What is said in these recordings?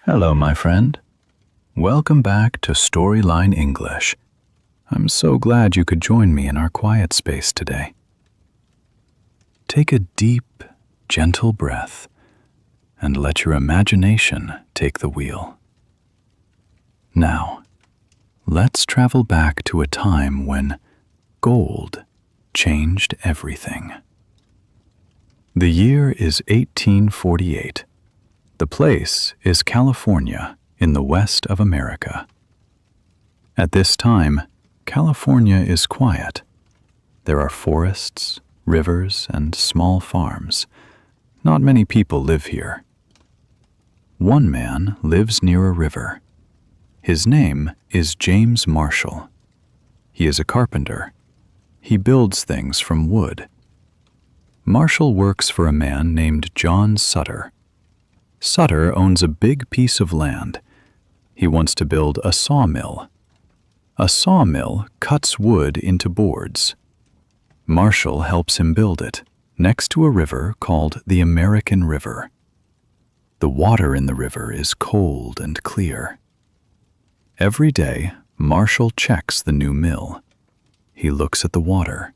Hello, my friend. Welcome back to Storyline English. I'm so glad you could join me in our quiet space today. Take a deep, gentle breath and let your imagination take the wheel. Now, let's travel back to a time when gold changed everything. The year is 1848. The place is California in the west of America. At this time, California is quiet. There are forests, rivers, and small farms. Not many people live here. One man lives near a river. His name is James Marshall. He is a carpenter. He builds things from wood. Marshall works for a man named John Sutter. Sutter owns a big piece of land. He wants to build a sawmill. A sawmill cuts wood into boards. Marshall helps him build it, next to a river called the American River. The water in the river is cold and clear. Every day, Marshall checks the new mill. He looks at the water.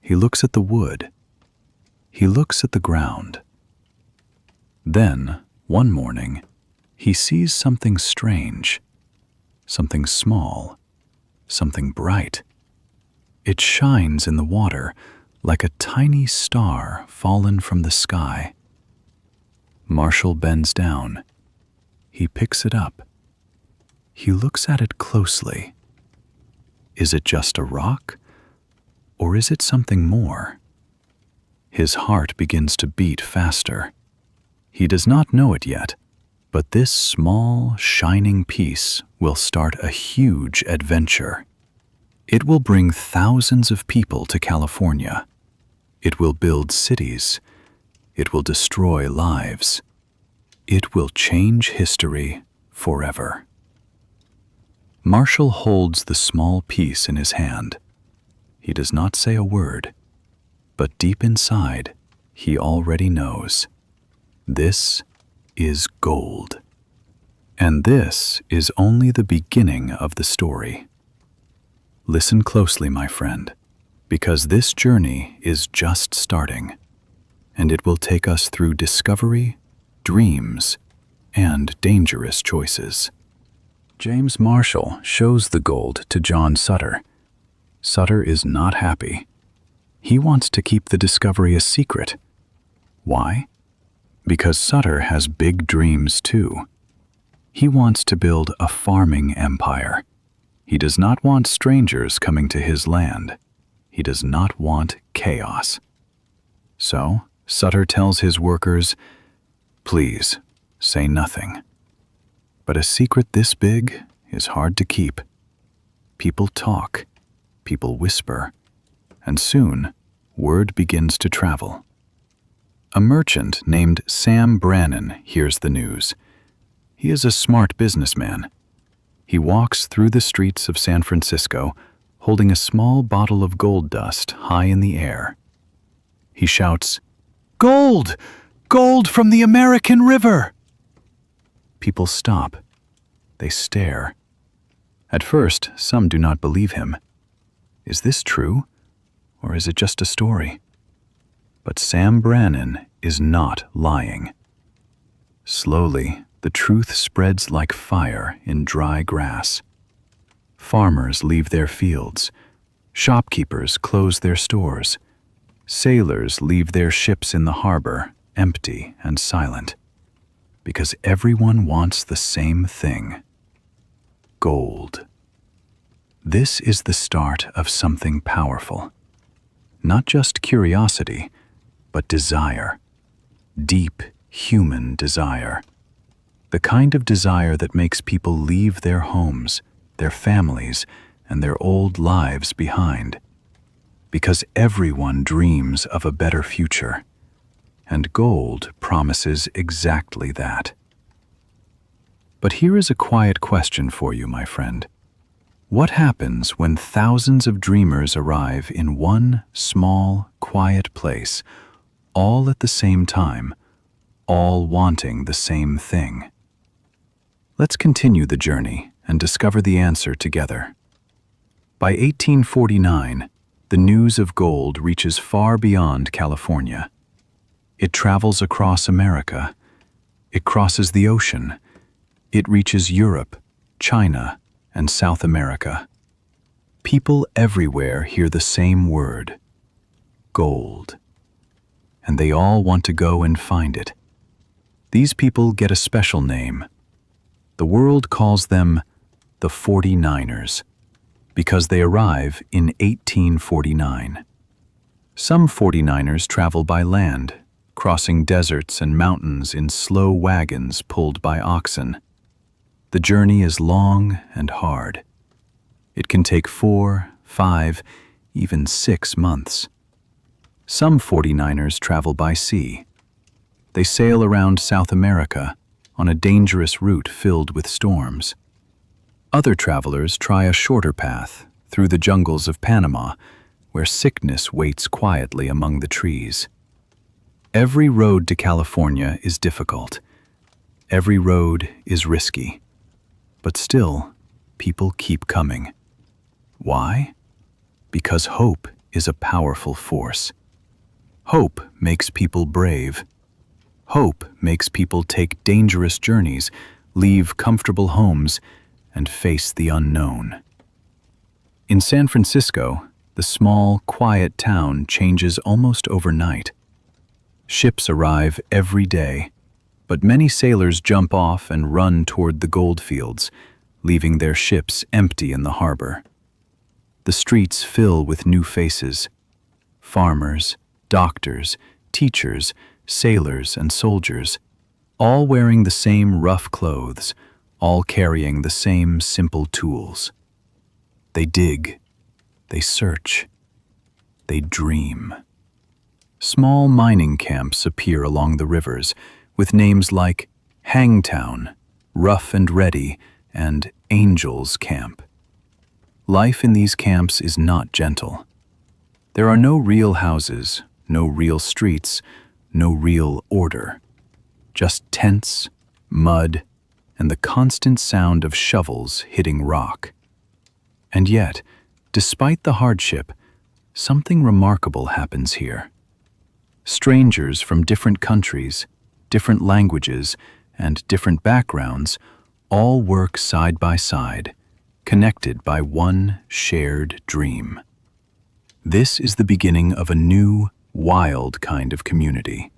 He looks at the wood. He looks at the ground. Then, one morning, he sees something strange, something small, something bright. It shines in the water like a tiny star fallen from the sky. Marshall bends down. He picks it up. He looks at it closely. Is it just a rock, or is it something more? His heart begins to beat faster. He does not know it yet, but this small, shining piece will start a huge adventure. It will bring thousands of people to California. It will build cities. It will destroy lives. It will change history forever. Marshall holds the small piece in his hand. He does not say a word, but deep inside, he already knows. This is gold. And this is only the beginning of the story. Listen closely, my friend, because this journey is just starting, and it will take us through discovery, dreams, and dangerous choices. James Marshall shows the gold to John Sutter. Sutter is not happy. He wants to keep the discovery a secret. Why? Because Sutter has big dreams too. He wants to build a farming empire. He does not want strangers coming to his land. He does not want chaos. So, Sutter tells his workers, "Please, say nothing." But a secret this big is hard to keep. People talk, people whisper, and soon, word begins to travel. A merchant named Sam Brannan hears the news. He is a smart businessman. He walks through the streets of San Francisco, holding a small bottle of gold dust high in the air. He shouts, "Gold! Gold from the American River!" People stop. They stare. At first, some do not believe him. Is this true, or is it just a story? But Sam Brannan is not lying. Slowly, the truth spreads like fire in dry grass. Farmers leave their fields. Shopkeepers close their stores. Sailors leave their ships in the harbor, empty and silent, because everyone wants the same thing: gold. This is the start of something powerful. Not just curiosity, but desire. Deep human desire. The kind of desire that makes people leave their homes, their families, and their old lives behind. Because everyone dreams of a better future, and gold promises exactly that. But here is a quiet question for you, my friend. What happens when thousands of dreamers arrive in one small, quiet place, all at the same time, all wanting the same thing? Let's continue the journey and discover the answer together. By 1849, the news of gold reaches far beyond California. It travels across America. It crosses the ocean. It reaches Europe, China, and South America. People everywhere hear the same word, gold, and they all want to go and find it. These people get a special name. The world calls them the 49ers because they arrive in 1849. Some 49ers travel by land, crossing deserts and mountains in slow wagons pulled by oxen. The journey is long and hard. It can take 4, 5, even 6 months. Some 49ers travel by sea. They sail around South America on a dangerous route filled with storms. Other travelers try a shorter path through the jungles of Panama, where sickness waits quietly among the trees. Every road to California is difficult. Every road is risky. But still, people keep coming. Why? Because hope is a powerful force. Hope makes people brave. Hope makes people take dangerous journeys, leave comfortable homes, and face the unknown. In San Francisco, the small, quiet town changes almost overnight. Ships arrive every day, but many sailors jump off and run toward the gold fields, leaving their ships empty in the harbor. The streets fill with new faces: farmers, doctors, teachers, sailors, and soldiers, all wearing the same rough clothes, all carrying the same simple tools. They dig, they search, they dream. Small mining camps appear along the rivers with names like Hangtown, Rough and Ready, and Angel's Camp. Life in these camps is not gentle. There are no real houses, no real streets, no real order. Just tents, mud, and the constant sound of shovels hitting rock. And yet, despite the hardship, something remarkable happens here. Strangers from different countries, different languages, and different backgrounds all work side by side, connected by one shared dream. This is the beginning of a new, wild kind of community.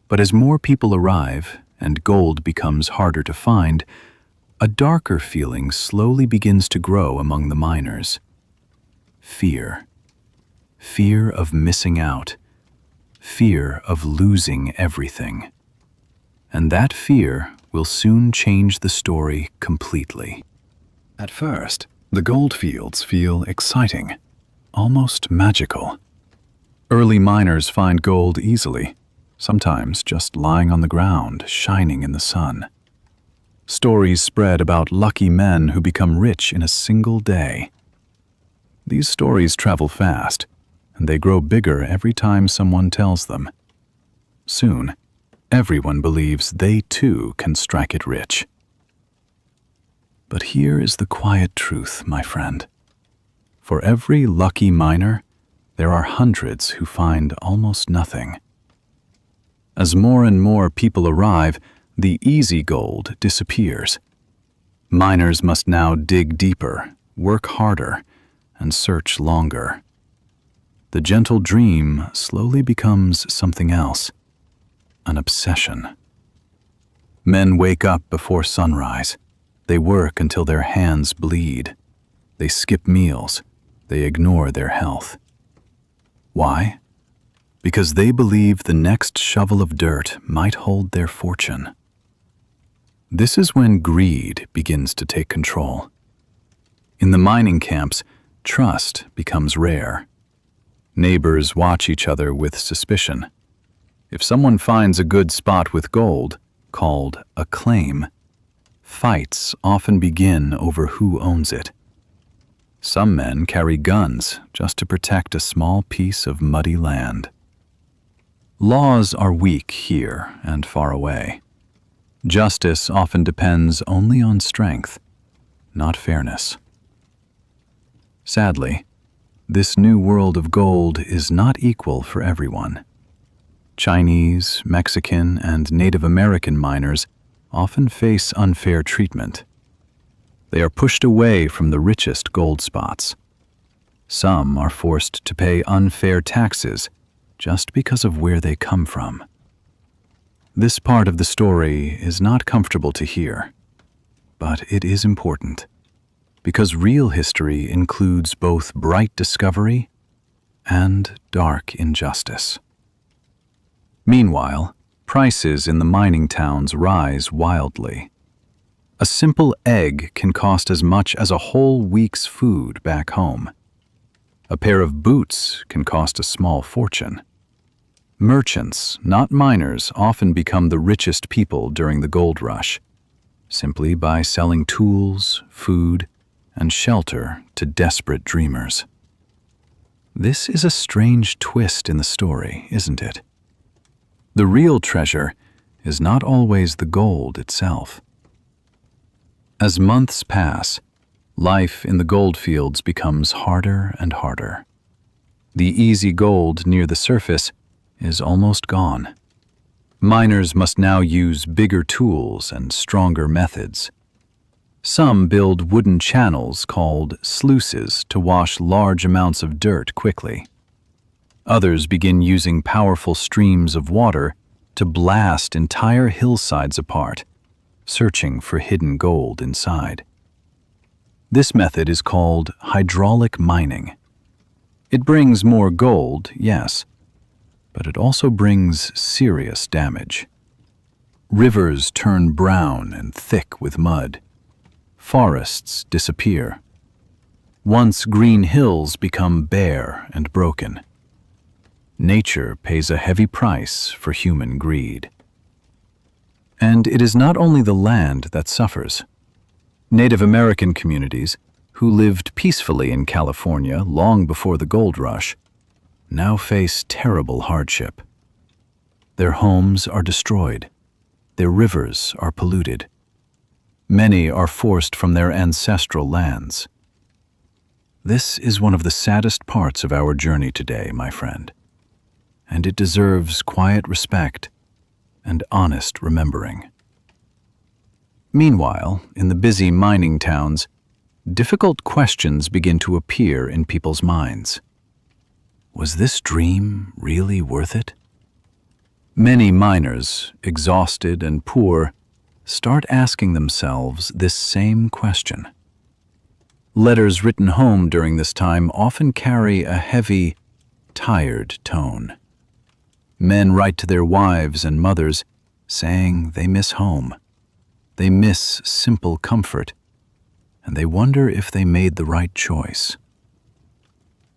But as more people arrive and gold becomes harder to find, a darker feeling slowly begins to grow among the miners. Fear. Fear of missing out. Fear of losing everything. And that fear will soon change the story completely. At first, the gold fields feel exciting, almost magical. Early miners find gold easily, sometimes just lying on the ground, shining in the sun. Stories spread about lucky men who become rich in a single day. These stories travel fast, and they grow bigger every time someone tells them. Soon, everyone believes they too can strike it rich. But here is the quiet truth, my friend. For every lucky miner, there are hundreds who find almost nothing. As more and more people arrive, the easy gold disappears. Miners must now dig deeper, work harder, and search longer. The gentle dream slowly becomes something else, an obsession. Men wake up before sunrise. They work until their hands bleed. They skip meals. They ignore their health. Why? Because they believe the next shovel of dirt might hold their fortune. This is when greed begins to take control. In the mining camps, trust becomes rare. Neighbors watch each other with suspicion. If someone finds a good spot with gold, called a claim, fights often begin over who owns it. Some men carry guns just to protect a small piece of muddy land. Laws are weak here and far away. Justice often depends only on strength, not fairness. Sadly, this new world of gold is not equal for everyone. Chinese, Mexican, and Native American miners often face unfair treatment. They are pushed away from the richest gold spots. Some are forced to pay unfair taxes just because of where they come from. This part of the story is not comfortable to hear, but it is important, because real history includes both bright discovery and dark injustice. Meanwhile, prices in the mining towns rise wildly. A simple egg can cost as much as a whole week's food back home. A pair of boots can cost a small fortune. Merchants, not miners, often become the richest people during the gold rush, simply by selling tools, food, and shelter to desperate dreamers. This is a strange twist in the story, isn't it? The real treasure is not always the gold itself. As months pass, life in the gold fields becomes harder and harder. The easy gold near the surface is almost gone. Miners must now use bigger tools and stronger methods. Some build wooden channels called sluices to wash large amounts of dirt quickly. Others begin using powerful streams of water to blast entire hillsides apart, searching for hidden gold inside. This method is called hydraulic mining. It brings more gold, yes, but it also brings serious damage. Rivers turn brown and thick with mud. Forests disappear. Once green hills become bare and broken. Nature pays a heavy price for human greed. And it is not only the land that suffers. Native American communities, who lived peacefully in California long before the gold rush, now face terrible hardship. Their homes are destroyed. Their rivers are polluted. Many are forced from their ancestral lands. This is one of the saddest parts of our journey today, my friend, and it deserves quiet respect and honest remembering. Meanwhile, in the busy mining towns, difficult questions begin to appear in people's minds. Was this dream really worth it? Many miners, exhausted and poor, start asking themselves this same question. Letters written home during this time often carry a heavy, tired tone. Men write to their wives and mothers, saying they miss home. They miss simple comfort, and they wonder if they made the right choice.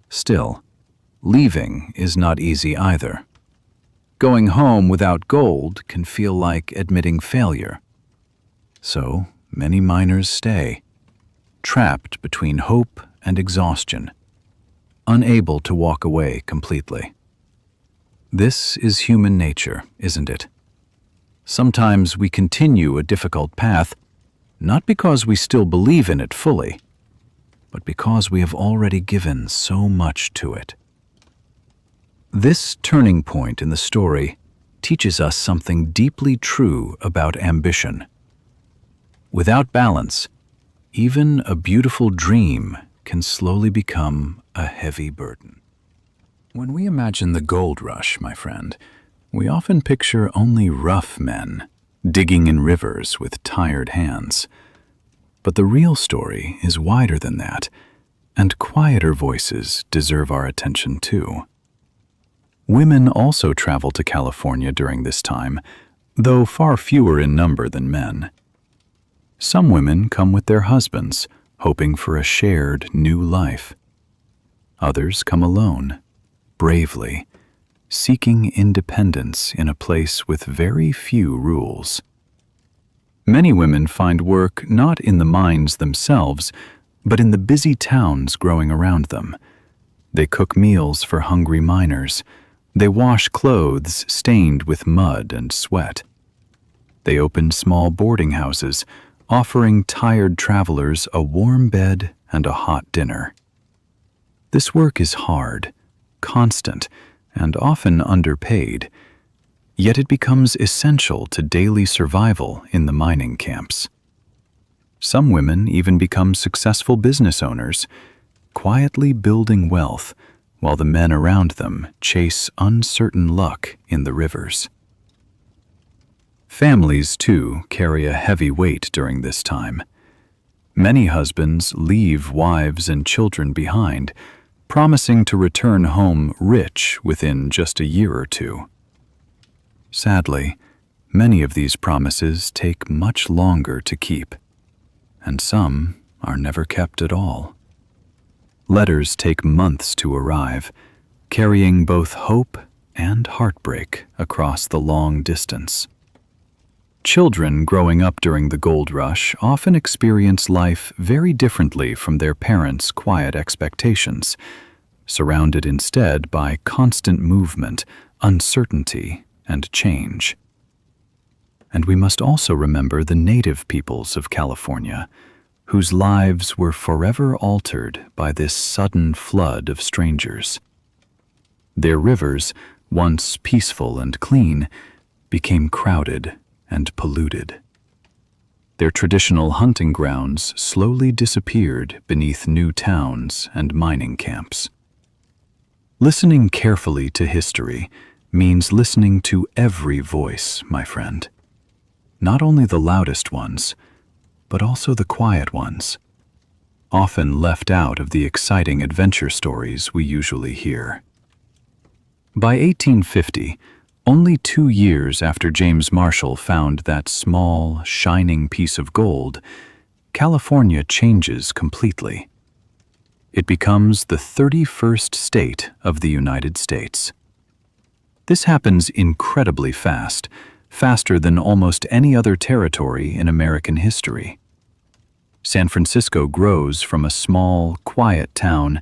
Still, leaving is not easy either. Going home without gold can feel like admitting failure. So, many miners stay, trapped between hope and exhaustion, unable to walk away completely. This is human nature, isn't it? Sometimes we continue a difficult path, not because we still believe in it fully, but because we have already given so much to it. This turning point in the story teaches us something deeply true about ambition. Without balance, even a beautiful dream can slowly become a heavy burden. When we imagine the gold rush, my friend, we often picture only rough men digging in rivers with tired hands. But the real story is wider than that, and quieter voices deserve our attention too. Women also travel to California during this time, though far fewer in number than men. Some women come with their husbands, hoping for a shared new life. Others come alone, bravely, seeking independence in a place with very few rules. Many women find work not in the mines themselves, but in the busy towns growing around them. They cook meals for hungry miners. They wash clothes stained with mud and sweat. They opened small boarding houses, offering tired travelers a warm bed and a hot dinner. This work is hard, constant, and often underpaid, yet it becomes essential to daily survival in the mining camps. Some women even become successful business owners, quietly building wealth while the men around them chase uncertain luck in the rivers. Families, too, carry a heavy weight during this time. Many husbands leave wives and children behind, promising to return home rich within just a year or two. Sadly, many of these promises take much longer to keep, and some are never kept at all. Letters take months to arrive, carrying both hope and heartbreak across the long distance. Children growing up during the gold rush often experience life very differently from their parents' quiet expectations, surrounded instead by constant movement, uncertainty, and change. And we must also remember the native peoples of California, whose lives were forever altered by this sudden flood of strangers. Their rivers, once peaceful and clean, became crowded and polluted. Their traditional hunting grounds slowly disappeared beneath new towns and mining camps. Listening carefully to history means listening to every voice, my friend. Not only the loudest ones, but also the quiet ones, often left out of the exciting adventure stories we usually hear. By 1850, only 2 years after James Marshall found that small, shining piece of gold, California changes completely. It becomes the 31st state of the United States. This happens incredibly fast, faster than almost any other territory in American history. San Francisco grows from a small, quiet town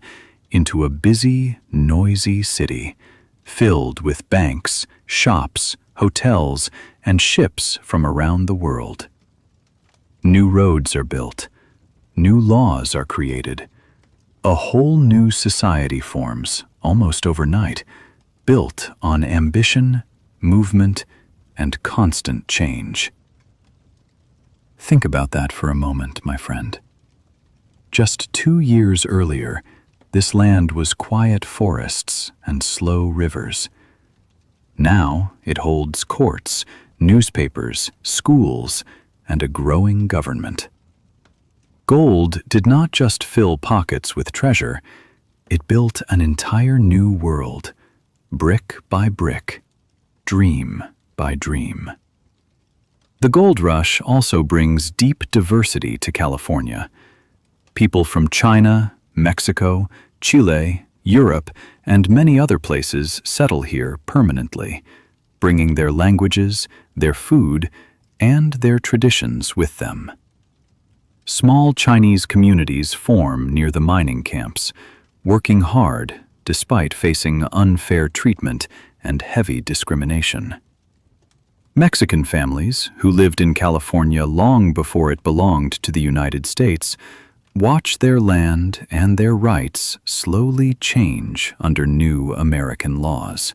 into a busy, noisy city, filled with banks, shops, hotels, and ships from around the world. New roads are built. New laws are created. A whole new society forms, almost overnight, built on ambition, movement, and constant change. Think about that for a moment, my friend. Just 2 years earlier, this land was quiet forests and slow rivers. Now it holds courts, newspapers, schools, and a growing government. Gold did not just fill pockets with treasure, it built an entire new world, brick by brick, dream by dream. The gold rush also brings deep diversity to California. People from China, Mexico, Chile, Europe, and many other places settle here permanently, bringing their languages, their food, and their traditions with them. Small Chinese communities form near the mining camps, working hard despite facing unfair treatment and heavy discrimination. Mexican families, who lived in California long before it belonged to the United States, watch their land and their rights slowly change under new American laws.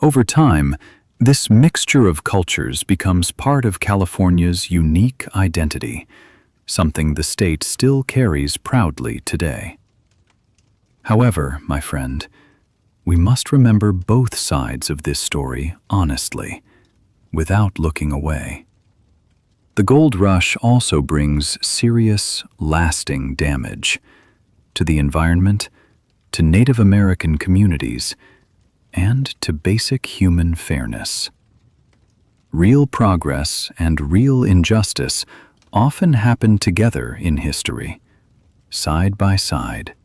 Over time, this mixture of cultures becomes part of California's unique identity, something the state still carries proudly today. However, my friend, we must remember both sides of this story honestly, without looking away. The gold rush also brings serious, lasting damage to the environment, to Native American communities, and to basic human fairness. Real progress and real injustice often happen together in history, side by side,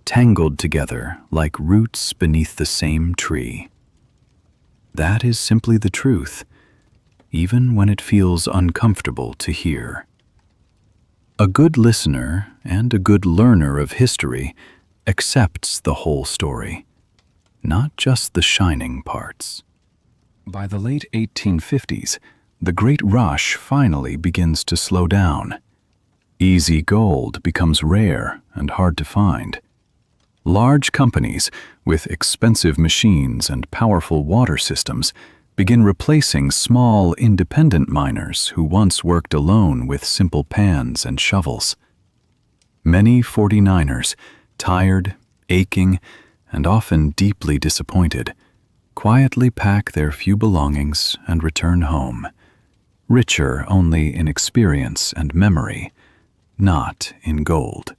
tangled together like roots beneath the same tree. That is simply the truth, even when it feels uncomfortable to hear. A good listener and a good learner of history accepts the whole story, not just the shining parts. By the late 1850s, the great rush finally begins to slow down. Easy gold becomes rare and hard to find. Large companies with expensive machines and powerful water systems begin replacing small, independent miners who once worked alone with simple pans and shovels. Many 49ers, tired, aching, and often deeply disappointed, quietly pack their few belongings and return home, richer only in experience and memory, not in gold.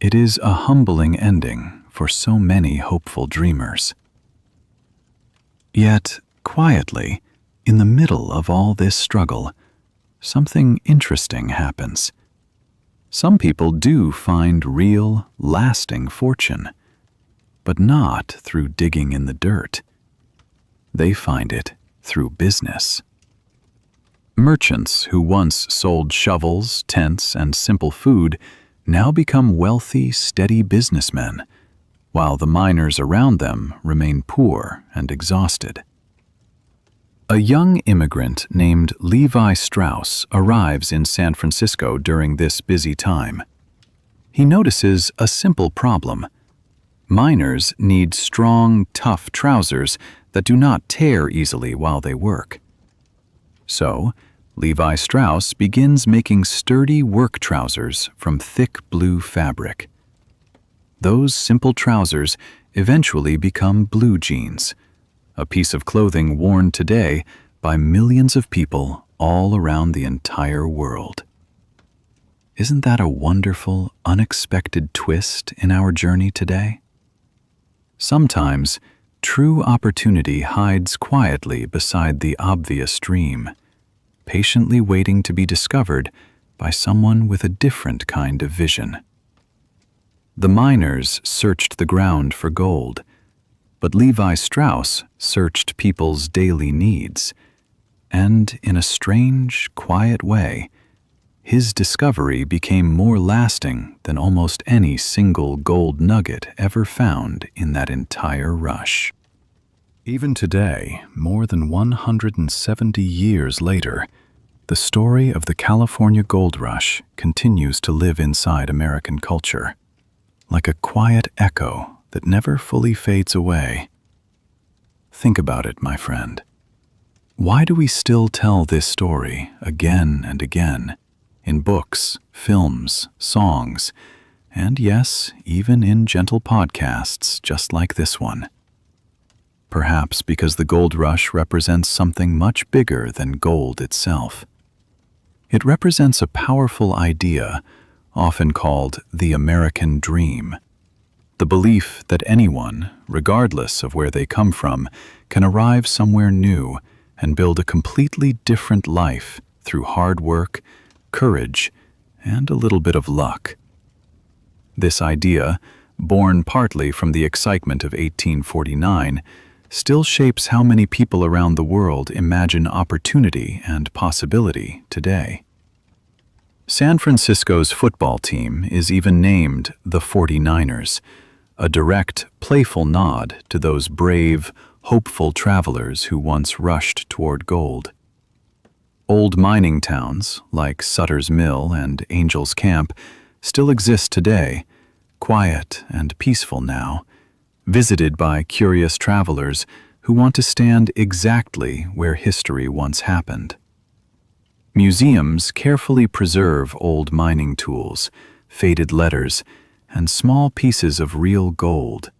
It is a humbling ending for so many hopeful dreamers. Yet, quietly, in the middle of all this struggle, something interesting happens. Some people do find real, lasting fortune, but not through digging in the dirt. They find it through business. Merchants who once sold shovels, tents, and simple food now become wealthy, steady businessmen, while the miners around them remain poor and exhausted. A young immigrant named Levi Strauss arrives in San Francisco during this busy time. He notices a simple problem. Miners need strong, tough trousers that do not tear easily while they work. So, Levi Strauss begins making sturdy work trousers from thick blue fabric. Those simple trousers eventually become blue jeans, a piece of clothing worn today by millions of people all around the entire world. Isn't that a wonderful, unexpected twist in our journey today? Sometimes, true opportunity hides quietly beside the obvious dream, patiently waiting to be discovered by someone with a different kind of vision. The miners searched the ground for gold, but Levi Strauss searched people's daily needs, and in a strange, quiet way, his discovery became more lasting than almost any single gold nugget ever found in that entire rush. Even today, more than 170 years later, the story of the California gold rush continues to live inside American culture, like a quiet echo that never fully fades away. Think about it, my friend. Why do we still tell this story again and again, in books, films, songs, and yes, even in gentle podcasts just like this one? Perhaps because the gold rush represents something much bigger than gold itself. It represents a powerful idea, often called the American dream. The belief that anyone, regardless of where they come from, can arrive somewhere new and build a completely different life through hard work, courage, and a little bit of luck. This idea, born partly from the excitement of 1849, still shapes how many people around the world imagine opportunity and possibility today. San Francisco's football team is even named the 49ers, a direct, playful nod to those brave, hopeful travelers who once rushed toward gold. Old mining towns, like Sutter's Mill and Angel's Camp, still exist today, quiet and peaceful now, visited by curious travelers who want to stand exactly where history once happened. Museums carefully preserve old mining tools, faded letters, and small pieces of real gold,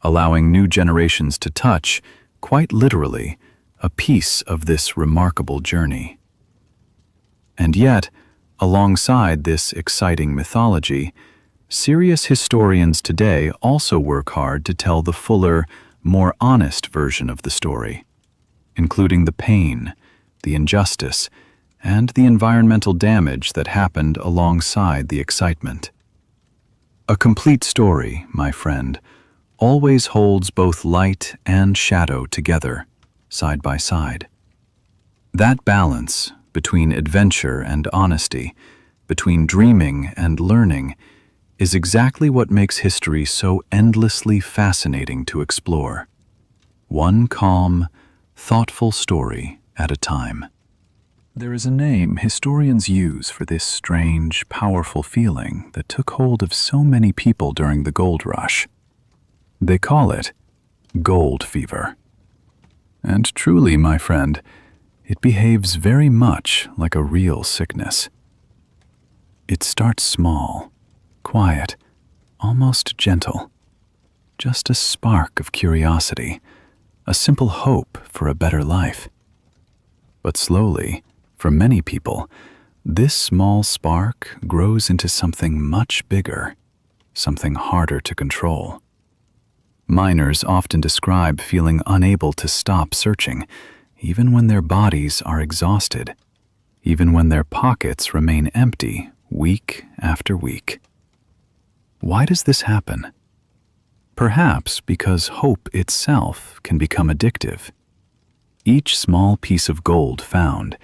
allowing new generations to touch, quite literally, a piece of this remarkable journey. And yet, alongside this exciting mythology, serious historians today also work hard to tell the fuller, more honest version of the story, including the pain, the injustice, and the environmental damage that happened alongside the excitement. A complete story, my friend, always holds both light and shadow together, side by side. That balance between adventure and honesty, between dreaming and learning, is exactly what makes history so endlessly fascinating to explore. One calm, thoughtful story at a time. There is a name historians use for this strange, powerful feeling that took hold of so many people during the gold rush. They call it gold fever. And truly, my friend, it behaves very much like a real sickness. It starts small, quiet, almost gentle. Just a spark of curiosity, a simple hope for a better life. But slowly, for many people, this small spark grows into something much bigger, something harder to control. Miners often describe feeling unable to stop searching, even when their bodies are exhausted, even when their pockets remain empty week after week. Why does this happen? Perhaps because hope itself can become addictive. Each small piece of gold found,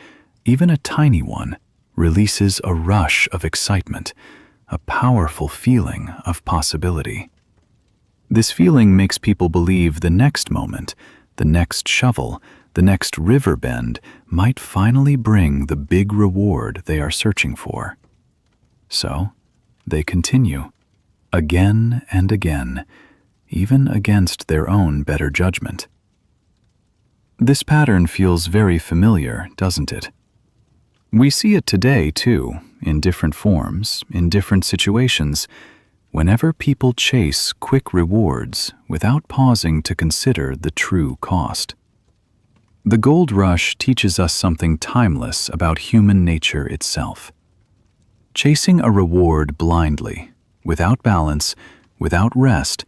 even a tiny one, releases a rush of excitement, a powerful feeling of possibility. This feeling makes people believe the next moment, the next shovel, the next river bend might finally bring the big reward they are searching for. So, they continue, again and again, even against their own better judgment. This pattern feels very familiar, doesn't it? We see it today, too, in different forms, in different situations, whenever people chase quick rewards without pausing to consider the true cost. The gold rush teaches us something timeless about human nature itself. Chasing a reward blindly, without balance, without rest,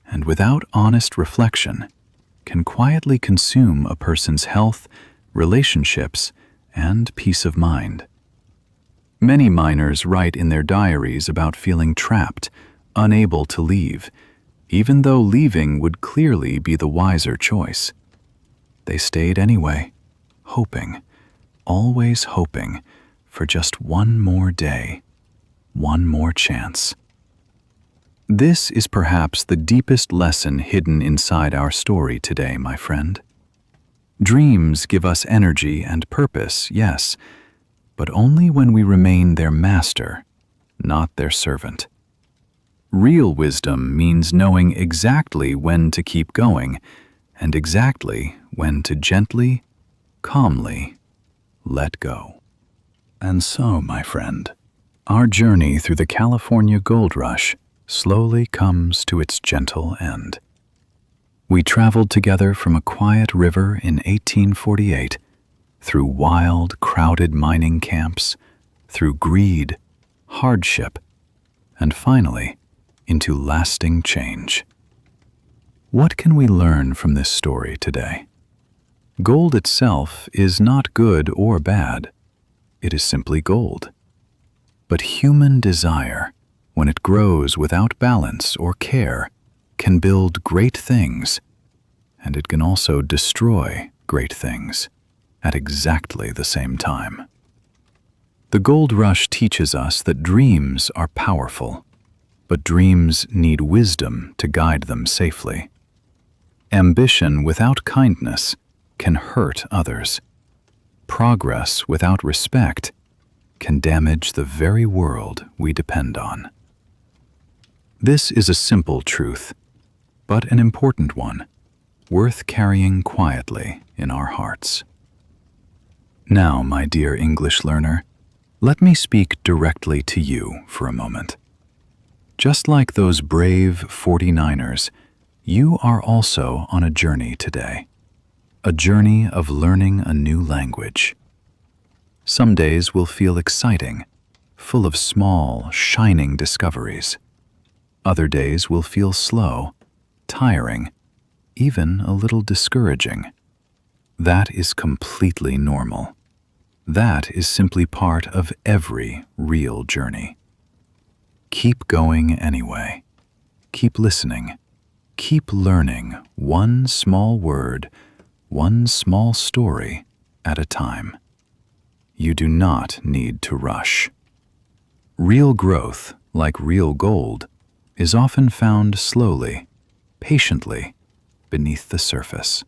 and without honest reflection, can quietly consume a person's health, relationships, and peace of mind. Many miners write in their diaries about feeling trapped, unable to leave, even though leaving would clearly be the wiser choice. They stayed anyway, hoping, always hoping, for just one more day, one more chance. This is perhaps the deepest lesson hidden inside our story today, my friend. Dreams give us energy and purpose, yes, but only when we remain their master, not their servant. Real wisdom means knowing exactly when to keep going and exactly when to gently, calmly let go. And so, my friend, our journey through the California gold rush slowly comes to its gentle end. We traveled together from a quiet river in 1848, through wild, crowded mining camps, through greed, hardship, and finally, into lasting change. What can we learn from this story today? Gold itself is not good or bad. It is simply gold. But human desire, when it grows without balance or care, can build great things, and it can also destroy great things at exactly the same time. The gold rush teaches us that dreams are powerful, but dreams need wisdom to guide them safely. Ambition without kindness can hurt others. Progress without respect can damage the very world we depend on. This is a simple truth, but an important one, worth carrying quietly in our hearts. Now, my dear English learner, let me speak directly to you for a moment. Just like those brave 49ers, you are also on a journey today, a journey of learning a new language. Some days will feel exciting, full of small, shining discoveries. Other days will feel slow, tiring, even a little discouraging. That is completely normal. That is simply part of every real journey. Keep going anyway. Keep listening. Keep learning one small word, one small story at a time. You do not need to rush. Real growth, like real gold, is often found slowly, patiently, beneath the surface.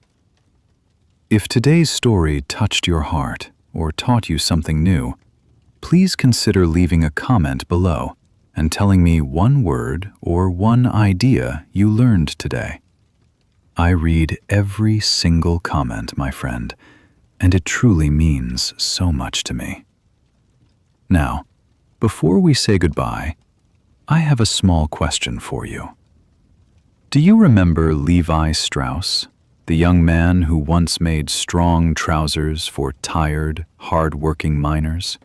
If today's story touched your heart or taught you something new, please consider leaving a comment below and telling me one word or one idea you learned today. I read every single comment, my friend, and it truly means so much to me. Now, before we say goodbye, I have a small question for you. Do you remember Levi Strauss, the young man who once made strong trousers for tired, hard-working miners?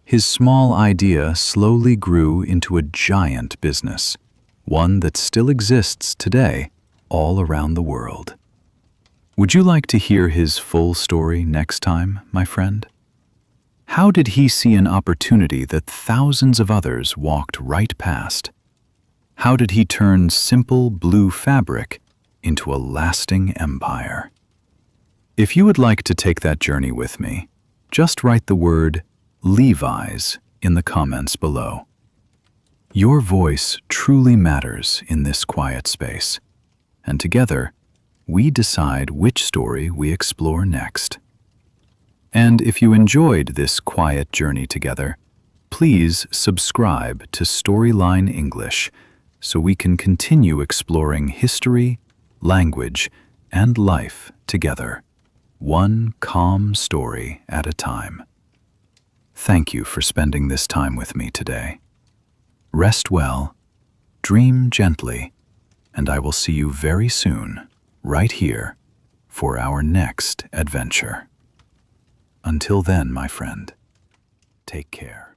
His small idea slowly grew into a giant business, one that still exists today all around the world. Would you like to hear his full story next time, my friend? How did he see an opportunity that thousands of others walked right past? How did he turn simple blue fabric into a lasting empire? If you would like to take that journey with me, just write the word Levi's in the comments below. Your voice truly matters in this quiet space, and together, we decide which story we explore next. And if you enjoyed this quiet journey together, please subscribe to Storyline English so we can continue exploring history, language, and life together, one calm story at a time. Thank you for spending this time with me today. Rest well, dream gently, and I will see you very soon, right here, for our next adventure. Until then, my friend, take care.